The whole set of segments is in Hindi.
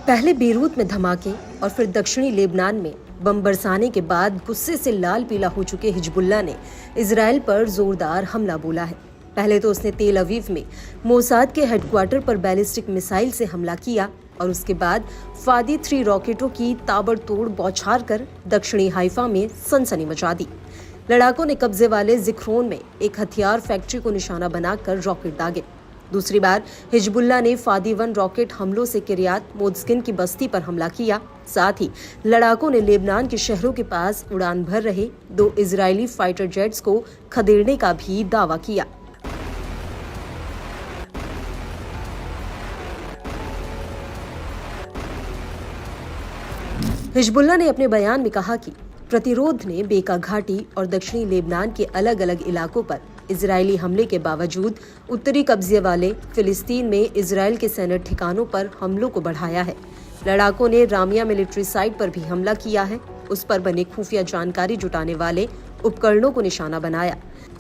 पहले बेरूत में धमाके और फिर दक्षिणी लेबनान में बम बरसाने के बाद गुस्से से लाल पीला हो चुके हिजबुल्लाह ने इजराइल पर जोरदार हमला बोला है। पहले तो उसने तेल अवीव में मोसाद के हेडक्वार्टर पर बैलिस्टिक मिसाइल से हमला किया और उसके बाद फादी 3 रॉकेटों की ताबड़तोड़ बौछार कर दक्षिणी हाइफा में सनसनी मचा दी। लड़ाकों ने कब्जे वाले जिक्रोन में एक हथियार फैक्ट्री को निशाना बनाकर रॉकेट दागे। दूसरी बार हिजबुल्लाह ने फादी 1 रॉकेट हमलों से किरियात मोज़किन की बस्ती पर हमला किया। साथ ही लड़ाकों ने लेबनान के शहरों के पास उड़ान भर रहे 2 इजरायली फाइटर जेट्स को खदेड़ने का भी दावा किया। हिजबुल्लाह ने अपने बयान में कहा कि प्रतिरोध ने बेका घाटी और दक्षिणी लेबनान के अलग अलग इलाकों पर इजरायली हमले के बावजूद उत्तरी कब्जे वाले फिलिस्तीन में इजरायल के सैन्य ठिकानों पर हमलों को बढ़ाया है। लड़ाकों ने रामिया मिलिट्री साइट पर भी हमला किया है। उस पर बने खुफिया जानकारी जुटाने वाले उपकरणों को निशाना बनाया।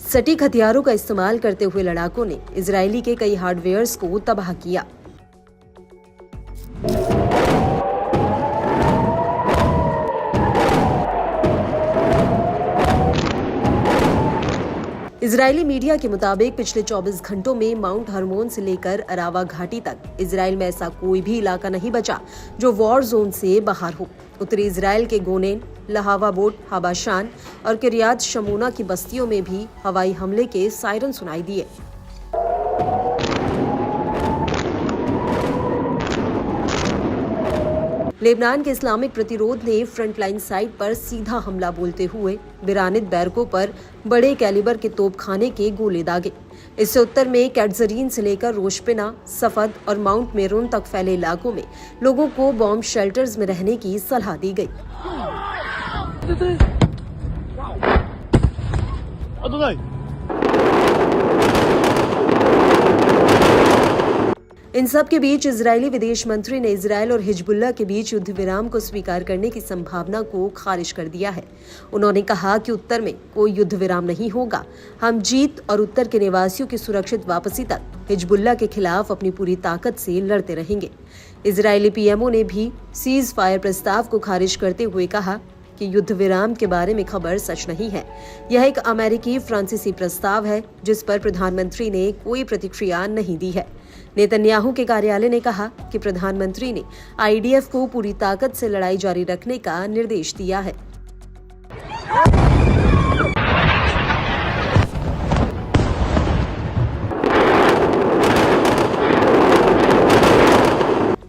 सटीक हथियारों का इस्तेमाल करते हुए लड़ाकों ने इजरायली के कई हार्डवेयर्स को तबाह किया। इजरायली मीडिया के मुताबिक पिछले 24 घंटों में माउंट हरमोन से लेकर अरावा घाटी तक इजरायल में ऐसा कोई भी इलाका नहीं बचा जो वॉर जोन से बाहर हो। उत्तरी इजरायल के गोनेन, लहावा बोट, हाबाशान और किरियात शमूना की बस्तियों में भी हवाई हमले के सायरन सुनाई दिए। लेबनान के इस्लामिक प्रतिरोध ने फ्रंटलाइन साइट पर सीधा हमला बोलते हुए बिरानित बैरकों पर बड़े कैलिबर के तोपखाने के गोले दागे। इससे उत्तर में कैटजरीन से लेकर रोशपिना, सफद और माउंट मेरोन तक फैले इलाकों में लोगों को बॉम्ब शेल्टर्स में रहने की सलाह दी गई। इन सब के बीच इजरायली विदेश मंत्री ने इजरायल और हिजबुल्लाह के बीच युद्ध विराम को स्वीकार करने की संभावना को खारिज कर दिया है। उन्होंने कहा कि उत्तर में कोई युद्ध विराम नहीं होगा। हम जीत और उत्तर के निवासियों की सुरक्षित वापसी तक हिजबुल्लाह के खिलाफ अपनी पूरी ताकत से लड़ते रहेंगे। इजरायली पीएमओ ने भी सीज फायर प्रस्ताव को खारिज करते हुए कहा कि युद्ध विराम के बारे में खबर सच नहीं है। यह एक अमेरिकी फ्रांसीसी प्रस्ताव है जिस पर प्रधानमंत्री ने कोई प्रतिक्रिया नहीं दी है। नेतन्याहू के कार्यालय ने कहा कि प्रधानमंत्री ने आईडीएफ को पूरी ताकत से लड़ाई जारी रखने का निर्देश दिया है।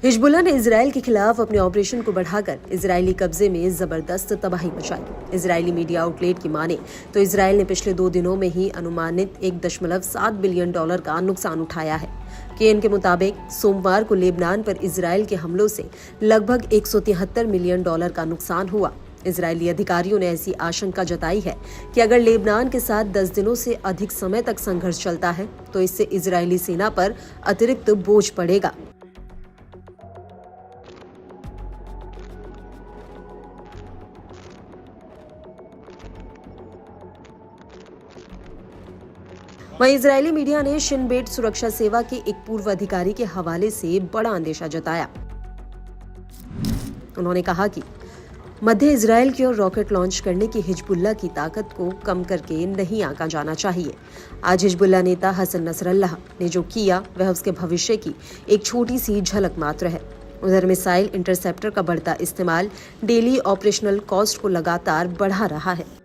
हिजबुल्लाह ने इजरायल के खिलाफ अपने ऑपरेशन को बढ़ाकर इजरायली कब्जे में जबरदस्त तबाही मचाई। इजरायली मीडिया आउटलेट की माने तो इजरायल ने पिछले 2 दिनों में ही अनुमानित $1.7 बिलियन का नुकसान उठाया है। केन के मुताबिक सोमवार को लेबनान पर इजरायल के हमलों से लगभग $173 मिलियन का नुकसान हुआ। इजरायली अधिकारियों ने ऐसी आशंका जताई है कि अगर लेबनान के साथ 10 दिनों से अधिक समय तक संघर्ष चलता है तो इससे इजरायली सेना पर अतिरिक्त बोझ पड़ेगा। वहीं इजरायली मीडिया ने शिन बेट सुरक्षा सेवा के एक पूर्व अधिकारी के हवाले से बड़ा अंदेशा जताया। उन्होंने कहा कि मध्य इजरायल की ओर रॉकेट लॉन्च करने की हिजबुल्लाह की ताकत को कम करके नहीं आंका जाना चाहिए। आज हिजबुल्लाह नेता हसन नसरल्लाह ने जो किया वह उसके भविष्य की एक छोटी सी झलक मात्र है। उधर मिसाइल इंटरसेप्टर का बढ़ता इस्तेमाल डेली ऑपरेशनल कॉस्ट को लगातार बढ़ा रहा है।